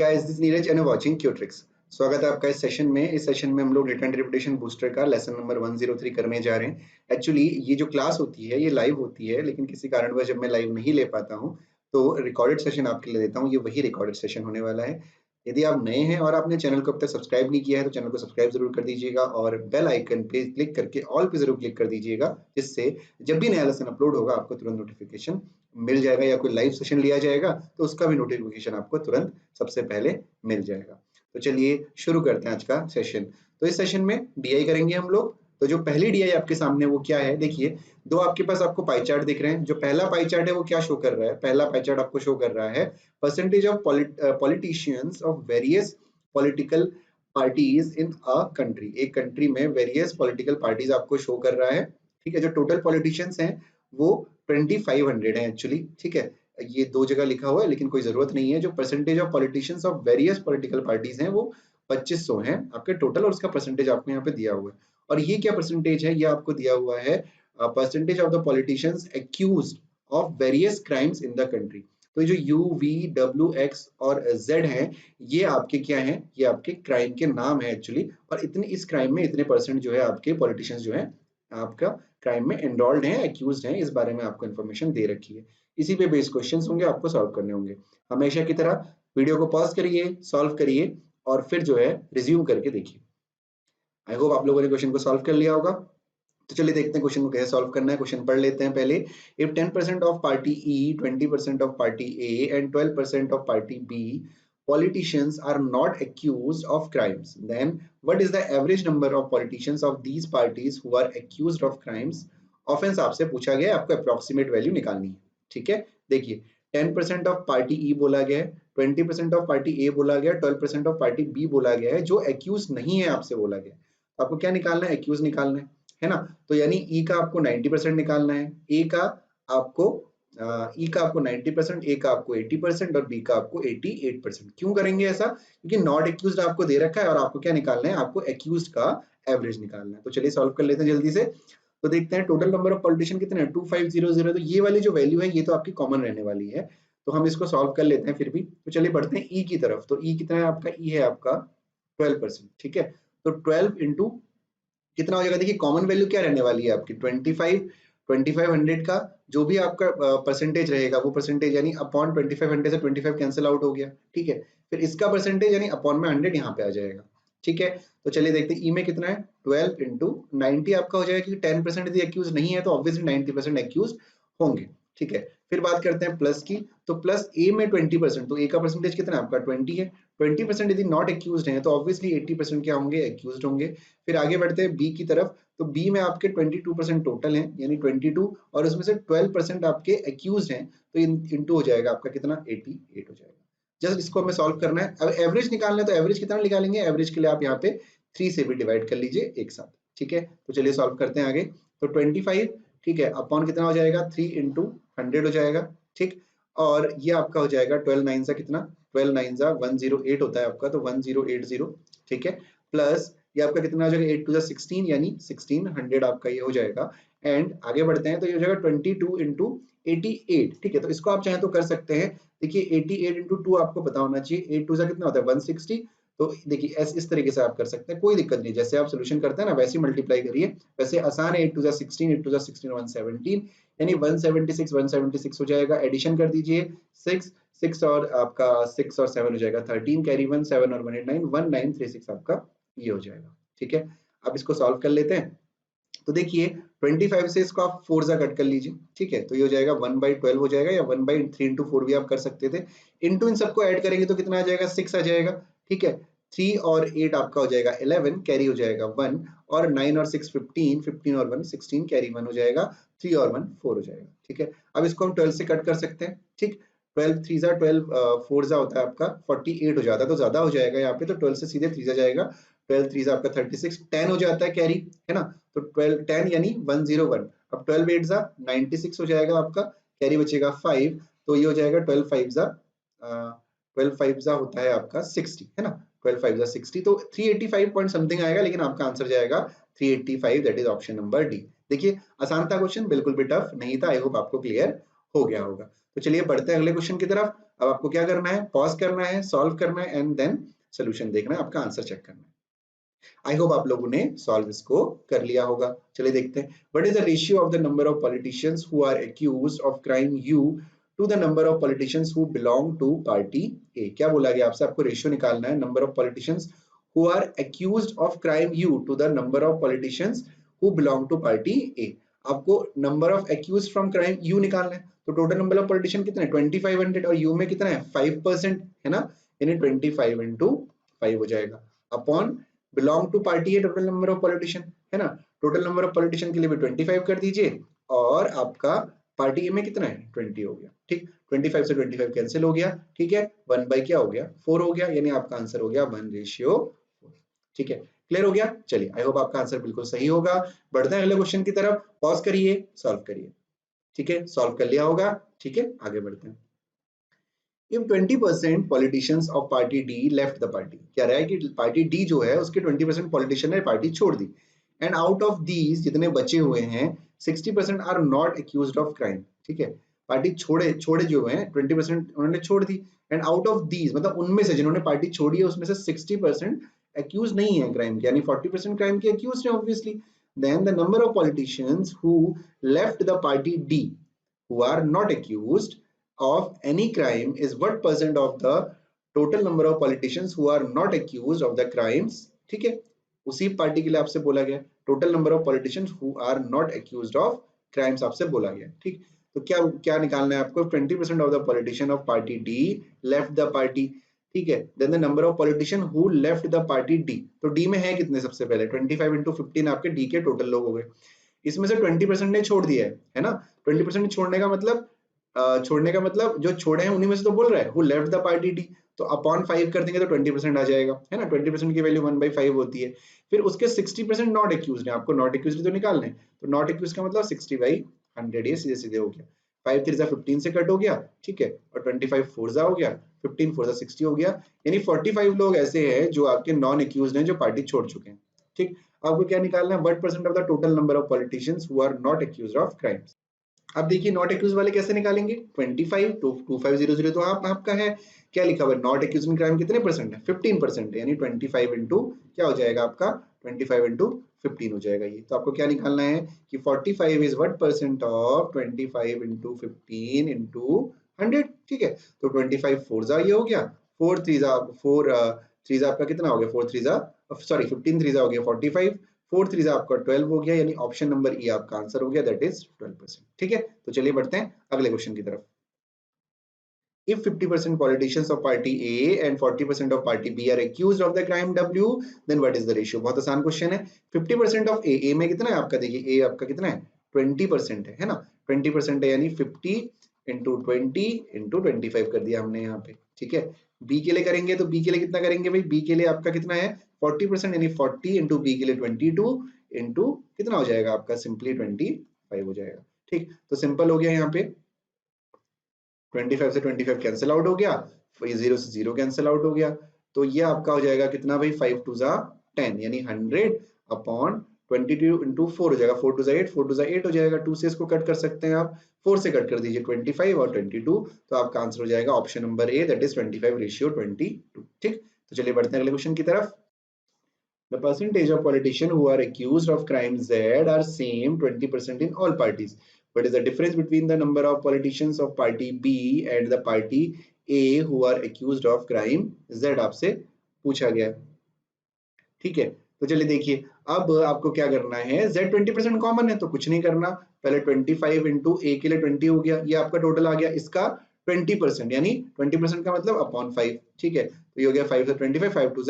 guys, this is Neeraj and you're watching Qtrix। स्वागत है आपका इस सेशन में। इस सेशन में हम लोग डेटा इंटरप्रिटेशन बूस्टर का लेसन नंबर 103 करने जा रहे हैं। एक्चुअली ये जो क्लास होती है ये लाइव होती है, लेकिन किसी कारणवश जब मैं लाइव नहीं ले पाता हूँ तो रिकॉर्डेड सेशन आपके लिए देता हूँ। ये वही रिकॉर्डेड सेशन होने वाला है। यदि आप नए हैं और आपने चैनल को अब तक सब्सक्राइब नहीं किया है तो चैनल को सब्सक्राइब जरूर कर दीजिएगा और बेल आइकन पे क्लिक करके ऑल पे जरूर क्लिक कर दीजिएगा, जिससे जब भी नया लेसन अपलोड होगा आपको तुरंत नोटिफिकेशन मिल जाएगा, या कोई लाइव सेशन लिया जाएगा तो उसका भी नोटिफिकेशन आपको तुरंत सबसे पहले मिल जाएगा। तो चलिए शुरू करते हैं आज का सेशन। तो इस सेशन में डीआई करेंगे हम लोग। तो जो पहली डीआई आपके सामने वो क्या है, देखिए दो आपके पास आपको पाई चार्ट दिख रहे हैं। जो पहला पाई चार्ट है वो क्या शो कर रहा है, पहला पाई चार्ट आपको शो कर रहा है percentage of politicians of various political parties in a country. एक कंट्री में वेरियस पॉलिटिकल पार्टीज आपको शो कर रहा है। ठीक है, जो टोटल पॉलिटिशियंस हैं वो 2500 है एक्चुअली। ठीक है, ये दो जगह लिखा हुआ है लेकिन कोई जरूरत नहीं है। जो percentage of politicians of various political parties हैं वो 2500 हैं आपके टोटल, और उसका परसेंटेज आपको यहाँ पे दिया हुआ है। और ये क्या परसेंटेज है, ये आपको दिया हुआ है percentage of the politicians accused of various crimes in the country. तो जो यू वी डब्ल्यू एक्स और जेड हैं ये आपके क्या हैं, ये आपके क्राइम के नाम है एक्चुअली। और इतने इस क्राइम में इतने परसेंट जो है आपके पॉलिटिशियंस जो है आपका क्राइम में एनरोल्ड हैं, एक्यूज्ड हैं, इस बारे में आपको इन्फॉर्मेशन दे रखी है। इसी पे बेस्ड क्वेश्चंस होंगे, आपको सॉल्व करने होंगे। हमेशा की तरह वीडियो को पॉज करिए, सॉल्व करिए और फिर जो है रिज्यूम करके देखिए। आई होप आप लोगों ने क्वेश्चन को सॉल्व कर लिया होगा। तो चलिए देखते हैं क्वेश्चन को कैसे सॉल्व करना है। क्वेश्चन पढ़ लेते हैं पहले। If 10% of party E, 20% of party A and 12% of party B politicians are not accused of crimes, then what is the average number of politicians of these parties who are accused of crimes? Offence आपसे पूछा गया है, आपको approximate value निकालनी है। ठीक है, देखिए 10% ऑफ पार्टी ई बोला गया है, 20% ऑफ पार्टी ए बोला गया है, 12% ऑफ पार्टी बी बोला गया है। जो एक्यूज नहीं है आपसे बोला गया है, तो आपको क्या निकालना है, एक्यूज निकालना है ना। तो यानी ई का आपको 90% निकालना है, ए का आपको ई का आपको 90%, ए का आपको 80% और बी का आपको 88%। क्यों करेंगे ऐसा, क्योंकि नॉट एक्यूज्ड आपको दे रखा है और आपको क्या निकालना है, आपको एक्यूज्ड का एवरेज निकालना है। तो चलिए सॉल्व कर लेते हैं जल्दी से। तो देखते हैं टोटल नंबर ऑफ पॉलिटिशियन कितने हैं, 2500। तो ये वाली जो वैल्यू है ये तो आपकी कॉमन रहने वाली है, तो हम इसको सॉल्व कर लेते हैं फिर भी। तो चलिए बढ़ते हैं ई की तरफ। तो ई कितना है आपका, ई है आपका 12%। ठीक है, तो 12 इंटू कितना हो जाएगा, देखिए कॉमन वैल्यू क्या रहने वाली है आपकी 2500 का जो भी आपका परसेंटेज रहेगा वो परसेंटेज यानी अपॉन 2500 से 25 कैंसिल आउट हो गया। ठीक है, फिर इसका परसेंटेज यानी अपॉन में 100 यहाँ पे आ जाएगा। ठीक है, तो चलिए देखते हैं ई में कितना है, 12 इंटू 90 आपका हो जाएगा, क्योंकि 10% यदि एक्यूज नहीं है तो ऑब्वियसली 90% एक्यूज होंगे। ठीक है, फिर बात करते हैं प्लस की। तो प्लस ए में 20%, तो ए का परसेंटेज कितना है आपका 20 है। 20% यदि नॉट एक्यूज्ड है तो ऑब्वियसली 80% क्या होंगे, एक्यूज्ड होंगे। फिर आगे बढ़ते हैं बी की तरफ। तो बी में आपके 22% टोटल हैं, यानी 22, और उसमें से 12% आपके एक्यूज्ड हैं, तो इनटू हो जाएगा आपका कितना, 88 हो जाएगा। जस्ट इसको हमें सॉल्व करना है। अब एवरेज निकालना है, तो एवरेज कितना निकालेंगे, एवरेज के लिए आप यहाँ पे 3 से भी डिवाइड कर लीजिए एक साथ। ठीक है, तो चलिए सॉल्व करते हैं आगे। तो 25, ठीक है, अपॉन कितना हो जाएगा, 3 इंटू 100 हो जाएगा। ठीक, और ये आपका हो जाएगा 12 9 सा कितना, 12 9 सा 108 होता है आपका, तो 1080। ठीक है, प्लस ये आपका कितना हो जाएगा, 8 टू 16 यानी 1600 आपका ये हो जाएगा। एंड आगे बढ़ते हैं तो ये हो जाएगा 22 इंटू 88। ठीक है, तो इसको आप चाहें तो कर सकते हैं। देखिए 88 इंटू 2 आपको पता होना चाहिए, 8 टू कितना होता है 160। तो देखिए इस तरीके से आप कर सकते हैं, कोई दिक्कत नहीं, जैसे आप सोल्यूशन करते हैं ना वैसे मल्टीप्लाई करिए। वैसे आसान है, 8 टू 16, 8 टू 16 117 यानी 176 हो जाएगा। एडिशन कर दीजिए, 6 और आपका 6 और 7 हो जाएगा 13, कैरी 1 7 और 1 8 9 1936 आपका ये हो जाएगा। ठीक है, अब इसको सॉल्व कर लेते हैं। तो देखिए 25 से इसको आप 4 से कट कर लीजिए। ठीक है, तो ये हो जाएगा 1/12 हो जाएगा, या 1/3 इंटू 4 भी आप कर सकते थे। इंटू इन सबको ऐड करेंगे तो कितना आ जाएगा, 6 आ जाएगा। ठीक है, 3 और 8 आपका हो जाएगा 11, कैरी हो जाएगा 1, और 9 और 6 15, 15 और 1 16, कैरी 1 हो जाएगा, 3 और 1 4 हो जाएगा। ठीक है, अब इसको हम 12 से कट कर सकते हैं। ठीक, 12 3 जा 12 4 जा होता है आपका 48 हो जाता है, तो ज्यादा हो जाएगा यहाँ पे, तो 12 से सीधे 3 जा जाएगा, 12 3 आपका 36, 10 हो जाता है कैरी, है ना। तो 12 10 यानी 101। अब 12 8 जा 96 हो जाएगा आपका, कैरी बचेगा 5, तो ये हो जाएगा 12 5 जा 12 5 जा होता है आपका 60, है ना। 12 5 जा 60, तो 385 पॉइंट समथिंग आएगा, लेकिन आपका आंसर जाएगा 385, that is option number D. देखिए आसान था क्वेश्चन, बिल्कुल भी टफ नहीं था। आई होप आपको क्लियर हो गया होगा। तो चलिए बढ़ते हैं अगले क्वेश्चन की तरफ। अब आपको क्या करना है, पॉज करना है, सॉल्व करना है एंड देन सोल्यूशन देखना है, आपका आंसर चेक करना है। आई होप आप लोगों ने सॉल्व इसको कर लिया होगा। चलिए देखते हैं, what is the ratio of the number of politicians who are accused of crime you to the number of politicians who belong to party A. क्या बोला गया आपसे, आपको रेशियो निकालना है number of politicians who are accused of crime you to the number of politicians who belong to party A. आपको number of accused from crime you निकालना है, तो टोटल नंबर ऑफ पॉलिटिशियन कितने हैं 2500 और यू में कितना है 5% है ना, यानी 25 into 5 हो जाएगा अपॉन बिलोंग टू पार्टी है टोटल नंबर ऑफ पॉलिटिशियन है ना, टोटल नंबर ऑफ पॉलिटिशियन के लिए भी 25 कर दीजिए और आपका पार्टी ए में कितना है 20 हो गया। ठीक, 25 से 25 कैंसिल हो गया, ठीक है, 1 बाई क्या हो गया 4 हो गया, यानी आपका आंसर हो गया 1:4। ठीक है, क्लियर हो गया। चलिए आई होप आपका आंसर बिल्कुल सही होगा। बढ़ते हैं अगले क्वेश्चन की तरफ, पॉज करिए, सॉल्व करिए। ठीक है, सॉल्व कर लिया होगा। ठीक है, आगे बढ़ते हैं। If 20% politicians of party D left the party, क्या रहा है कि पार्टी डी जो है उसके 20% पॉलिटिशियन ने पार्टी छोड़ दी, एंड आउट ऑफ दीज जितने बचे हुए हैं 60% are not accused of crime. ठीक है, पार्टी छोड़े छोड़े जो हैं 20% उन्होंने छोड़ दी, एंड आउट ऑफ दीज मतलब उनमें से जिन्होंने पार्टी छोड़ी है उसमें से 60% एक्यूज नहीं है क्राइम के, यानी 40% क्राइम के एक्यूज है obviously. Then the number of politicians who left the party D who are not accused of any crime is what percent of the total number of politicians who are not accused of the crimes। ठीक है, उसी party के लिए आपसे बोला गया total number of politicians who are not accused of crimes आपसे बोला गया। ठीक, तो क्या क्या निकालना है आपको, 20% of the politician of party D left the party. ठीक है, then the number of politician who left the party D, तो डी में है कितने, सबसे पहले 25 into 15 आपके डी के टोटल लोग हो गए, इसमें से 20% ने छोड़ दिया है ना, 20% छोड़ने का मतलब जो छोड़े हैं उन्हीं में से तो बोल रहा है, who left the party D, तो अपॉन 5 कर देंगे तो 20% आ जाएगा है ना, 20% की वैल्यू 1/5 होती है। फिर उसके 60% नॉट एक्यूज्ड है, आपको नॉट एक्यूज्ड तो निकालने हैं, तो नॉट एक्यूज्ड का मतलब 60/100, ये सीधे सीधे हो गया, 5 3 15 से कट हो गया, ठीक है, और 25 4 हो गया, 15 4 60 हो गया, यानी 45 लोग ऐसे हैं जो आपके नॉन एक्यूज्ड हैं, जो पार्टी छोड़ चुके हैं। ठीक, आपको क्या निकालना है, what percent of the total number of politicians who are not accused of crimes. अब देखिए नॉट एक्यूज वाले कैसे निकालेंगे, 25 to 2500 तो आपका है, क्या लिखा हुआ है नॉट एक्यूज इन क्राइम कितने परसेंट है 15% है, यानी 25 इंटू क्या हो जाएगा आपका 25 इंटू 15 हो जाएगा ये, तो आपको क्या निकालना है कि 45 is what percent of 25 into 15 into 100। ठीक है, तो 25 4 ये हो गया, 4 3 आपका कितना हो गया, 4 3 सॉरी 15 3 हो गया 45, 4 3 आपका 12 हो गया, यानी ऑप्शन नंबर ई आपका आंसर हो गया, दैट इज 12%। ठीक है, तो चलिए बढ़ते हैं अगले क्वेश्चन की तरफ। If 50% politicians of party A and 40% of party B are accused of the crime W, then what is the ratio? बहुत आसान क्वेश्चन है। 50% of A में कितना है आपका, देखिए A आपका कितना है 20% है ना, 20% है यानी 50 into 20 into 25 कर दिया हमने यहाँ पे। ठीक है, B के लिए करेंगे तो B के लिए कितना करेंगे भाई, B के लिए आपका कितना है 40% यानी 40 into B के लिए 22 into कितना हो जाएगा आपका सिंपली 25 हो जाएगा। ठीक, तो सिंपल हो गया यहाँ पे, 25 से 25 कैंसिल आउट हो गया, 0 से 0 कैंसिल आउट हो गया, तो ये आपका हो जाएगा कितना भाई 5 2 10 यानी 100 अपॉन 22 into 4 हो जाएगा, 4 2 8 4 2 8 हो जाएगा, 2 से इसको कट कर सकते हैं आप, 4 से कट कर दीजिए 25 और 22, तो आपका आंसर हो जाएगा option number A, that is 25:22। ठीक, तो चलिए बढ़ते हैं अगले क्वेश्चन की तरफ। The percentage of politicians who are accused of crime Z are same 20% in all parties. What is the difference between the number of politicians of party B and the party A who are accused of crime Z आपसे पूछा गया। ठीक है, तो चलिए देखिए अब आपको क्या करना है, Z 20% कॉमन है तो कुछ नहीं करना, पहले 25 इंटू A के लिए 20 हो गया, ये आपका टोटल आ गया, इसका 20% यानी 20% का मतलब अपॉन 5। ठीक है, तो ये हो गया 5 से 25 5 2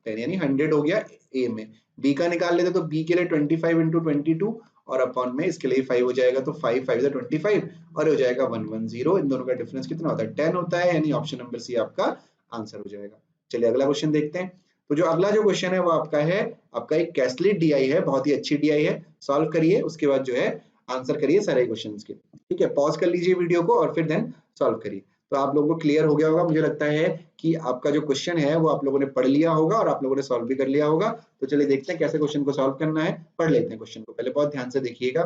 10 यानी 100 हो गया A में। B का निकाल लेते तो B के लिए 25 इंटू 22 और अपॉन में इसके लिए 5 हो जाएगा, तो 5 5 से 25 और हो जाएगा 110, इन दोनों का डिफरेंस कितना होता है 10 होता है, यानी ऑप्शन नंबर सी आपका आंसर हो जाएगा। चलिए अगला क्वेश्चन देखते हैं। तो जो अगला जो क्वेश्चन है वो आपका है, आपका एक कैसलेट डीआई है, बहुत ही अच्छी डीआई है, सॉल्व करिए उसके बाद जो है आंसर करिए सारे क्वेश्चंस के। ठीक है, पॉज कर लीजिए वीडियो को और फिर देन सॉल्व करिए, तो आप लोगों को क्लियर हो गया होगा, मुझे लगता है कि आपका जो क्वेश्चन है वो आप लोगों ने पढ़ लिया होगा और आप लोगों ने सॉल्व भी कर लिया होगा। तो चलिए देखते हैं कैसे क्वेश्चन को सॉल्व करना है, पढ़ लेते हैं क्वेश्चन को, पहले बहुत ध्यान से देखिएगा।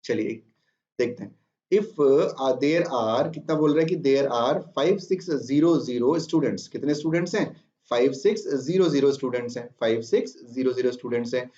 चलिए देखते हैं, इफ देयर आर, कितना बोल रहा है कि देयर आर 5600 स्टूडेंट्स, कितने स्टूडेंट्स हैं 5600 स्टूडेंट्स हैं, 5600 स्टूडेंट्स हैं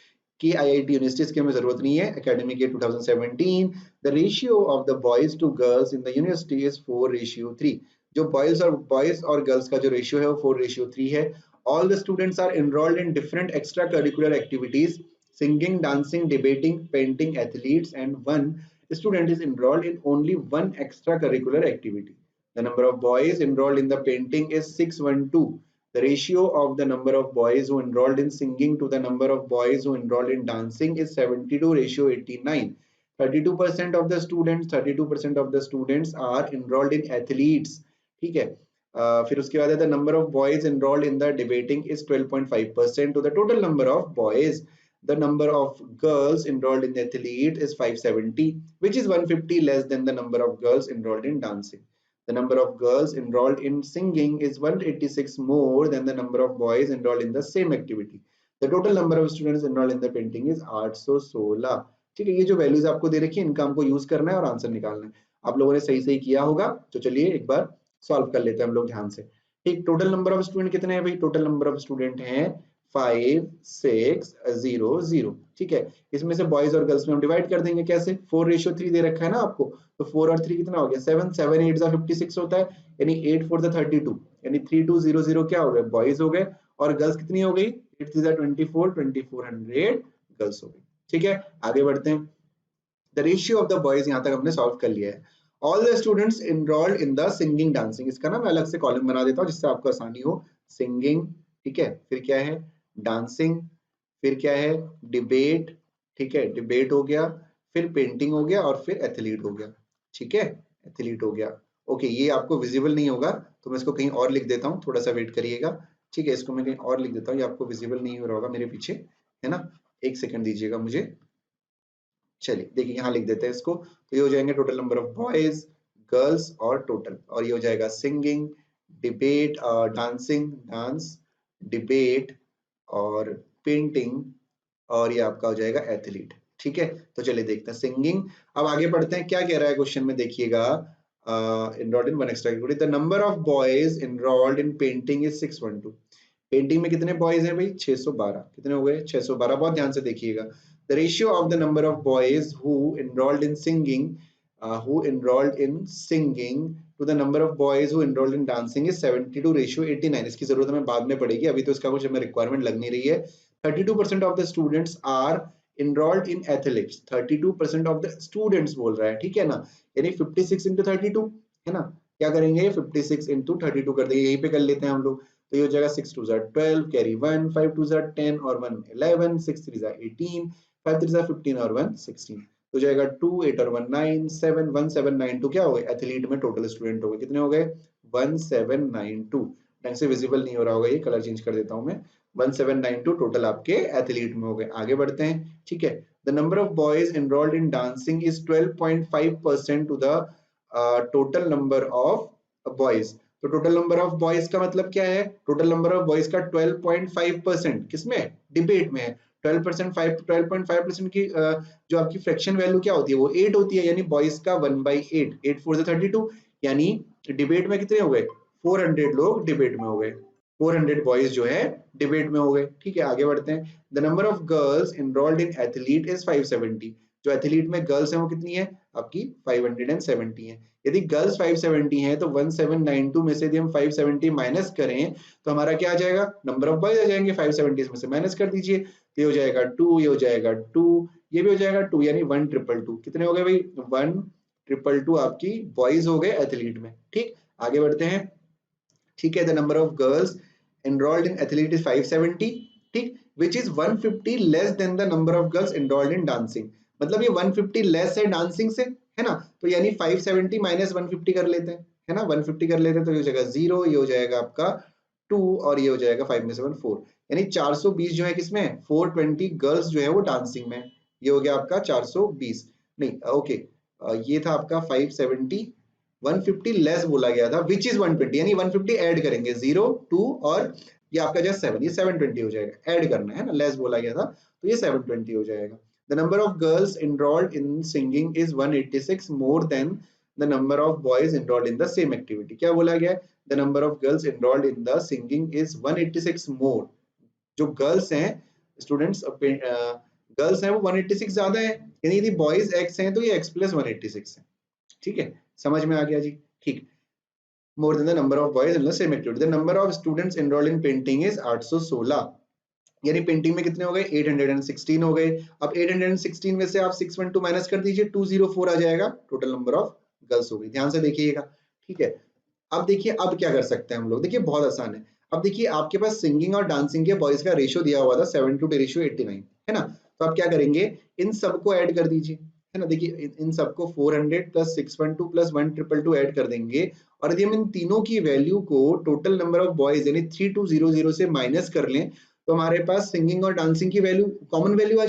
कि आईआईटी यूनिवर्सिटीज की हमें जरूरत नहीं है। Academic year 2017 the ratio of the boys to girls in the university is 4:3। जो बॉयज और गर्ल्स का जो रेशियो है वो 4:3 है। All the students are enrolled in different extracurricular activities, singing, dancing, debating, painting, athletes, and one student is enrolled in only one extracurricular activity. The number of boys enrolled in the painting is 612. The ratio of the number of boys who enrolled in singing to the number of boys who enrolled in dancing is 72:89. 32% of the students 32% of the students are enrolled in athletes, ठीक है। फिर उसके बाद है the number of boys enrolled in the debating is 12.5% to the total number of boys. The number of girls enrolled in athlete is 570, which is 150 less than the number of girls enrolled in dancing. The number of girls enrolled in singing is 186 more than the number of boys enrolled in the same activity. The total number of students enrolled in the painting is 816. ठीक है, ये जो values आपको दे रखी है इनका हमको use करना है और आंसर निकालना है। आप लोगों ने सही सही किया होगा, तो चलिए एक बार सॉल्व कर लेते हैं हम लोग ध्यान से। ठीक, टोटल नंबर ऑफ स्टूडेंट कितने हैं भाई? टोटल नंबर ऑफ स्टूडेंट हैं 5600। ठीक है, इसमें से बॉयज और गर्ल्स में हम डिवाइड कर देंगे। कैसे? 4:3 दे रखा है ना आपको, तो 4 और 3 कितना हो गया? 7, 7 8 56 होता है, यानी 8 4 32, यानी 3200 क्या हो गए? बॉयज हो गए। और गर्ल्स कितनी हो गई? 8 3 24, 2400 गर्ल्स हो गई। ठीक है, आगे बढ़ते हैं। The ratio of the boys यहाँ तक हमने सॉल्व कर लिया है। All the students enrolled in the singing dancing, इसका ना मैं अलग से कॉलम बना देता हूँ जिससे आपको आसानी हो। सिंगिंग, ठीक है, फिर क्या है? डांसिंग, फिर क्या है? डिबेट, ठीक है, डिबेट हो गया, फिर पेंटिंग हो गया, और फिर एथलीट हो गया। ठीक है, एथलीट हो गया। ओके, ये आपको विजिबल नहीं होगा तो मैं इसको कहीं और लिख देता हूँ, थोड़ा सा वेट करिएगा। ठीक है, इसको मैं कहीं और लिख देता हूँ, ये आपको विजिबल नहीं हो रहा होगा मेरे पीछे, है ना। एक सेकंड दीजिएगा मुझे। चलिए देखिए, यहाँ लिख देते हैं इसको। तो ये हो जाएंगे total number of boys, girls और टोटल, और ये हो जाएगा singing, debate, dancing, dance, debate और पेंटिंग, और ये आपका हो जाएगा एथलीट। ठीक है, तो चलिए देखते हैं सिंगिंग। अब आगे बढ़ते हैं, क्या कह रहा है क्वेश्चन में, देखिएगा। enrolled in one extra activity. The number of boys enrolled in painting is 612. Painting में कितने बॉयज हैं भाई? 612। कितने हो गए? 612। बहुत ध्यान से देखिएगा। The ratio of the number of boys who enrolled in singing to the number of boys who enrolled in dancing is 72:89. इसकी जरूरत हमें बाद में पड़ेगी, अभी तो इसका कुछ हमें रिक्वायरमेंट लग नहीं रही है। 32% of the students are enrolled in athletics. 32% of the students बोल रहा है, ठीक है ना, यानी 56 into 32 है ना। क्या करेंगे? 56 into 32 कर देंगे, यहीं पे कर लेते हैं हम लोग। तो ये हो जाएगा 6 2 12, कैरी 1, 5 2 10 और 1 11, 6 3 18, 5 3 15 और 1 16। तो जाएगा 2 8 और 1 9 7 1792। क्या हो गए? एथलीट में टोटल स्टूडेंट हो गए, कितने हो गए? 1792। ढंग से विजिबल नहीं हो रहा होगा, ये कलर चेंज कर देता हूं मैं। 1792 टोटल आपके एथलीट में हो गए। आगे बढ़ते हैं, ठीक है। The number of boys enrolled in dancing is 12.5% to the total number of boys. तो टोटल नंबर ऑफ बॉयज का मतलब क्या है? टोटल नंबर ऑफ बॉयज का 12.5% किसमें? डिबेट में है। 12.5% की जो आपकी फ्रैक्शन वैल्यू क्या होती है? वो 8 होती है, यानी बॉयज का 1/8, 8 4 32, यानी डिबेट में कितने हो गए? 400 लोग डिबेट में हो गए, 400 बॉयज जो है डिबेट में हो गए। ठीक है, आगे बढ़ते हैं। The number of girls enrolled in athlete is 570। जो एथलीट में गर्ल्स है वो कितनी है? आपकी 570 है। यदि गर्ल्स 570 है तो 1792 में से यदि हम 570 माइनस करें तो हमारा क्या आ जाएगा? नंबर ऑफ बॉयज आ जाएंगे। 570 में से माइनस कर दीजिए, तो ये हो जाएगा 2, ये हो जाएगा 2, ये भी हो जाएगा 2, यानी 1222। कितने हो गए भाई? 1222 आपकी बॉयज हो गए एथलीट में। ठीक, आगे बढ़ते हैं। ठीक है, the number of girls enrolled in athlete is 570, ठीक, which is 150 less than the number of girls enrolled in dancing। मतलब ये 150 लेस है डांसिंग से, है ना। तो यानी 570 माइनस 150 कर लेते हैं, है ना, 150 कर लेते हैं, तो ये हो जाएगा 0, ये हो जाएगा आपका 2, और ये हो जाएगा 5 में से 1 4, यानी 420 जो है किसमें? 420 गर्ल्स जो है वो डांसिंग में। ये हो गया आपका 420, नहीं ओके, ये था आपका 570, 150 लेस बोला गया था, विच इज 120, यानी 150 ऐड करेंगे, 0 2 और ये आपका जो 7, ये 720 हो जाएगा। ऐड करना है ना, लेस बोला गया था तो ये 720 हो जाएगा। The number of girls enrolled in singing is 186 more than the number of boys enrolled in the same activity. क्या बोला गया है? The number of girls enrolled in the singing is 186 more. जो गर्ल्स हैं स्टूडेंट्स, गर्ल्स हैं वो 186 ज्यादा है, यानी यदि बॉयज एक्स हैं तो ये एक्स प्लस 186 है। ठीक है, समझ में आ गया जी? ठीक। more than the number of boys in the same activity. The number of students enrolled in painting is 816, यानी पेंटिंग में कितने हो गए? 816 हो गए। अब 816 में से आप 612 माइनस कर दीजिए, 204 आ जाएगा, टोटल नंबर ऑफ गर्ल्स हो गई। ध्यान से देखिएगा, ठीक है। अब देखिए अब क्या कर सकते हैं हम लोग, देखिए बहुत आसान है। अब देखिए आपके पास सिंगिंग और डांसिंग के बॉयज का रेशियो दिया हुआ था 7:89, है ना। तो आप क्या करेंगे, इन सबको ऐड कर दीजिए, है ना। देखिए इन सबको 400 प्लस 612 प्लस 1222 ऐड कर देंगे, और यदि हम इन तीनों की वैल्यू को टोटल नंबर ऑफ बॉयज यानी 3200 से माइनस कर लें तो हमारे पास सिंगिंग और डांसिंग की वैल्यू, कॉमन वैल्यू आ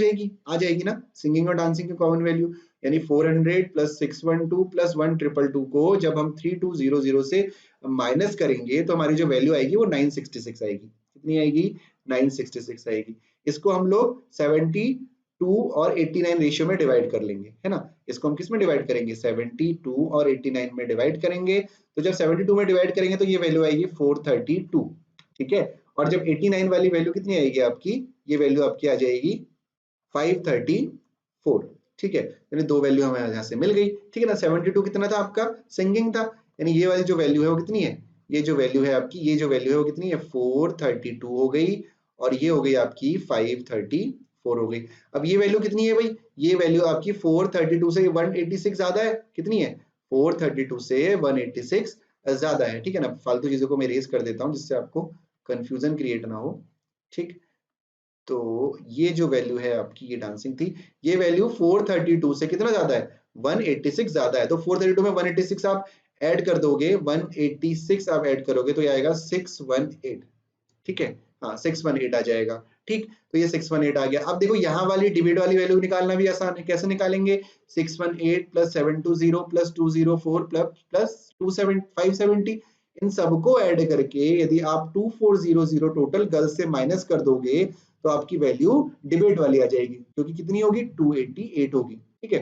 जाएगी ना, सिंगिंग और डांसिंग की कॉमन वैल्यू, यानी 400 प्लस 612 प्लस 1222 को जब हम 3200 से माइनस करेंगे तो हमारी जो वैल्यू आएगी वो 966 आएगी। कितनी आएगी? 966 आएगी। इसको हम लोग 72 और 89 रेशियो में डिवाइड कर लेंगे, है ना। इसको हम किस में डिवाइड करेंगे? 72 और 89 में डिवाइड करेंगे। तो जब 72 में डिवाइड करेंगे तो ये वैल्यू आएगी 432, ठीक है। और जब 89 वाली वैल्यू कितनी आएगी आपकी? ये वैल्यू आपकी आ जाएगी 534, ठीक है। यानी दो वैल्यू हमें यहाँ से मिल गई, ठीक है ना। 72 कितना था आपका? सिंगिंग था, यानी ये वाली जो वैल्यू है वो कितनी है? ये जो वैल्यू है आपकी, ये जो वैल्यू है वो कितनी है? 432 हो गई, और ये हो गई आपकी 534 हो गई। अब ये वैल्यू कितनी है भाई? ये वैल्यू आपकी 432 से 186 ज्यादा है। कितनी है? 432 से 186 ज्यादा है, ठीक है ना। फालतू चीजों को मैं इरेज कर देता हूँ जिससे आपको कंफ्यूजन क्रिएट ना हो, ठीक। तो ये जो वैल्यू है आपकी, ये डांसिंग थी, ये वैल्यू 432 से कितना ज्यादा है? 186 ज्यादा है। तो 432 में 186 आप ऐड कर दोगे, 186 आप ऐड करोगे तो ये आएगा 618, ठीक है। हाँ 618 आ जाएगा, ठीक। तो ये 618 आ गया। अब देखो यहाँ वाली डिविड वाली वैल्यू निकालना भी आसान है। कैसे निकालेंगे? 618 प्लस 720 प्लस 204 प्लस 570, इन सबको ऐड करके यदि आप 2400 टोटल गर्ल्स से माइनस कर दोगे तो आपकी वैल्यू डिबेट वाली आ जाएगी, क्योंकि कितनी होगी? 288 होगी, ठीक है।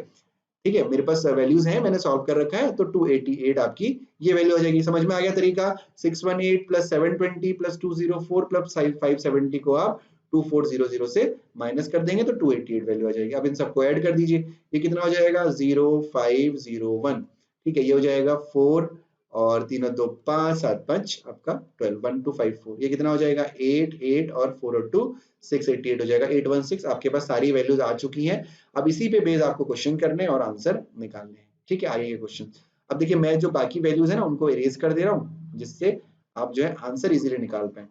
ठीक है, मेरे पास वैल्यूज हैं, मैंने सॉल्व कर रखा है, तो 288 आपकी ये वैल्यू आ जाएगी। समझ में आ गया तरीका? 618 प्लस 720 प्लस 204 प्लस 570 को आप 2400 से माइनस कर देंगे तो 288 वैल्यू आ जाएगी। अब इन सबको ऐड कर दीजिए, ये कितना हो जाएगा? 0501, ठीक है। ये हो जाएगा 4 और 3 और 2 5 7 5 आपका 12 1254, ये कितना हो जाएगा? 8 8 और 4 और 2 688 हो जाएगा, 816। आपके पास सारी वैल्यूज आ चुकी हैं। अब इसी पे बेस आपको क्वेश्चन करने और आंसर निकालने हैं, ठीक है। आइए क्वेश्चन। अब देखिए मैं जो बाकी वैल्यूज है ना उनको इरेज कर दे रहा हूँ, जिससे आप जो है आंसर इजीली निकाल पाए।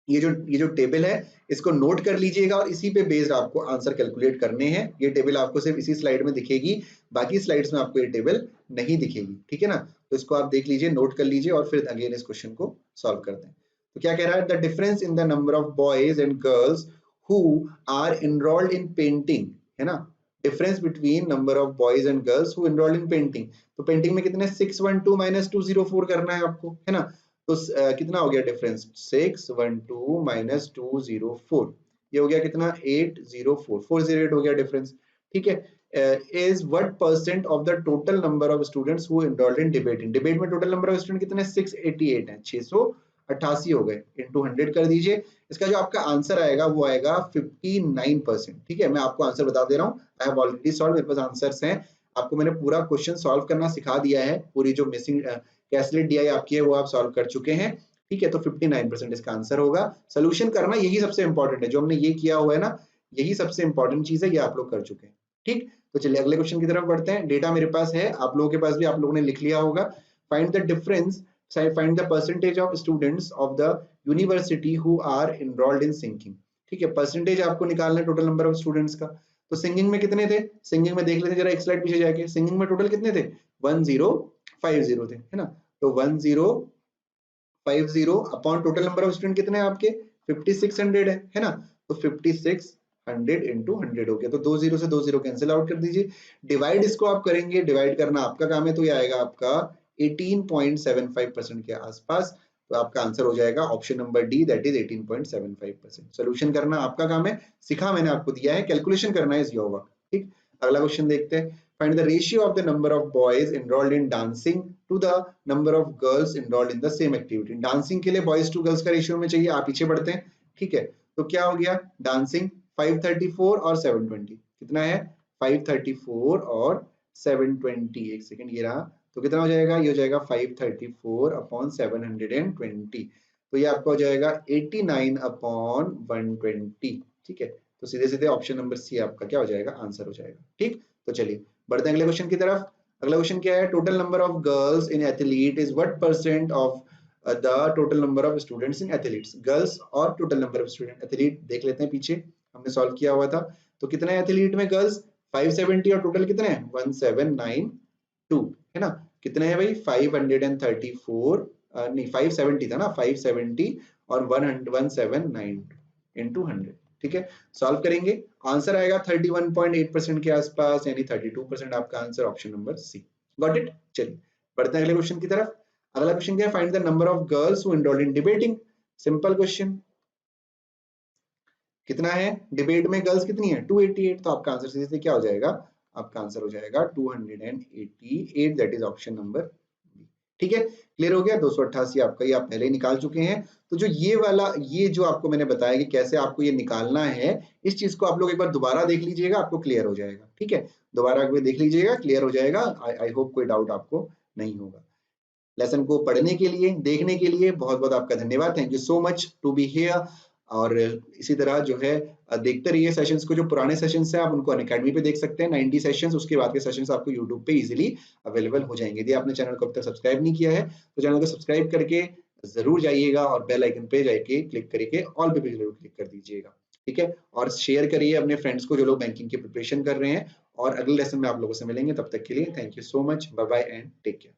ये जो टेबल है इसको नोट कर लीजिएगा और इसी पे बेस्ड आपको आंसर कैलकुलेट करने हैं। ये टेबल आपको सिर्फ इसी स्लाइड में दिखेगी, बाकी स्लाइड्स में आपको ये टेबल नहीं दिखेगी, ठीक है ना। तो इसको आप देख लीजिए, नोट कर लीजिए और फिर अगेन इस क्वेश्चन को सॉल्व करते हैं। तो क्या कह रहा है? The difference in the number of boys and girls who are enrolled in painting, है ना। Difference between number of boys and girls who enrolled in painting. तो पेंटिंग में कितने? 612 माइनस 204 करना है आपको, है ना। तो कितना हो गया डिफरेंस? 612 माइनस 204, ये हो गया कितना? 804, 408 हो गया डिफरेंस, ठीक है। Is what percent of the total number of students who enrolled in debate? In debate में टोटल नंबर ऑफ स्टूडेंट कितने? 688 है, 688 हो गए, इनटू 100 कर दीजिए। इसका जो आपका आंसर आएगा वो आएगा 59%, ठीक है। मैं आपको आंसर बता दे रहा हूँ, आई हैव ऑलरेडी सॉल्व, मेरे पास आंसर्स हैं। आपको मैंने पूरा क्वेश्चन सॉल्व करना सिखा दिया है, पूरी जो मिसिंग कैसलेट डी आई आपकी है वो आप सॉल्व कर चुके हैं, ठीक है। तो 59% इसका आंसर होगा। सोल्यूशन करना यही सबसे इंपॉर्टेंट है, जो हमने ये किया हुआ है ना, यही सबसे इंपॉर्टेंट चीज है, ये आप लोग कर चुके हैं, ठीक। तो चलिए अगले क्वेश्चन की तरफ बढ़ते हैं। डेटा मेरे पास है, आप लोगों के पास भी, आप लोगों ने लिख लिया होगा। Find the difference, find the percentage of students of the university who are enrolled in singing, ठीक है। परसेंटेज आपको निकालना है टोटल नंबर ऑफ स्टूडेंट्स का। तो सिंगिंग में कितने थे? सिंगिंग में देख लेते जरा, एक स्लाइड पीछे जाके। सिंगिंग में टोटल कितने थे? 1050 थे, है ना। तो 1050 upon total number of student कितने हैं आपके? 5600 है ना। तो 5600 इंटू 100 हो गया, तो 20 से 20 कैंसिल आउट कर दीजिए। डिवाइड इसको आप करेंगे, डिवाइड करना आपका काम है, तो ये आएगा आपका 18.75% के आसपास। तो आपका आंसर हो जाएगा option number D, that is 18.75%। Solution करना आपका काम है, सिखा मैंने आपको दिया है, कैलकुलेशन करना है इज योर वर्क। ठीक, अगला क्वेश्चन देखते हैं। Find the ratio of the number of boys enrolled in dancing to the number of girls enrolled in the same activity. Dancing के लिए बॉयज टू गर्ल्स का रेशियो में चाहिए, आप पीछे बढ़ते हैं, ठीक है। तो क्या हो गया, डांसिंग 534 और 720, कितना है 534 और 720, एक सेकंड ये रहा, तो कितना हो जाएगा, ये हो जाएगा 534 अपॉन 720, तो ये आपका हो जाएगा 89 अपॉन 120, ठीक है। तो सीधे सीधे ऑप्शन नंबर सी आपका क्या हो जाएगा, आंसर हो जाएगा। ठीक, तो चलिए बढ़ते हैं अगले क्वेश्चन की तरफ। अगला क्वेश्चन क्या है, total number of girls in athlete is what percent of the total number of students in athletes. Girls और total number of student, athlete देख लेते हैं, पीछे हमने सॉल्व किया हुआ था। तो कितना है एथलीट में गर्ल्स 570 और टोटल कितने हैं 1792, है ना। कितने हैं भाई 534 नहीं 570 था ना, 570 और 179 इंटू 100, ठीक है। सॉल्व करेंगे, आंसर आएगा 31.8% के आसपास, यानी 32% आपका answer, option number C. Got it. चलिए बढ़ते हैं अगले क्वेश्चन की तरफ। अगला क्वेश्चन क्या है, find the number of girls who enrolled in debating. Simple question, कितना है डिबेट में गर्ल्स कितनी है 288, तो आपका आंसर सीधे क्या हो जाएगा, आपका आंसर हो जाएगा 288, दैट इज ऑप्शन नंबर, ठीक है। क्लियर हो गया, 288 आपका ये आप पहले ही निकाल चुके हैं। तो जो ये वाला, ये जो आपको मैंने बताया कि कैसे आपको ये निकालना है, इस चीज को आप लोग एक बार दोबारा देख लीजिएगा, आपको क्लियर हो जाएगा, ठीक है। दोबारा एक बार देख लीजिएगा, क्लियर हो जाएगा। आई होप कोई डाउट आपको नहीं होगा। लेसन को पढ़ने के लिए, देखने के लिए बहुत बहुत आपका धन्यवाद। Thank you so much to be here. और इसी तरह जो है देखते रहिए सेशंस को। जो पुराने सेशंस हैं आप उनको अनअकैडमी पे देख सकते हैं, 90 सेशंस, उसके बाद के सेशंस आपको यूट्यूब पे इजीली अवेलेबल हो जाएंगे। यदि आपने चैनल को अब तक सब्सक्राइब नहीं किया है तो चैनल को सब्सक्राइब करके जरूर जाइएगा और बेल आइकन पे जाके क्लिक करके ऑल पे भी जरूर क्लिक कर दीजिएगा, ठीक है। और शेयर करिए अपने फ्रेंड्स को जो लोग बैंकिंग की प्रिपरेशन कर रहे हैं। और अगले लेसन में आप लोगों से मिलेंगे, तब तक के लिए thank you so much, bye bye and take care.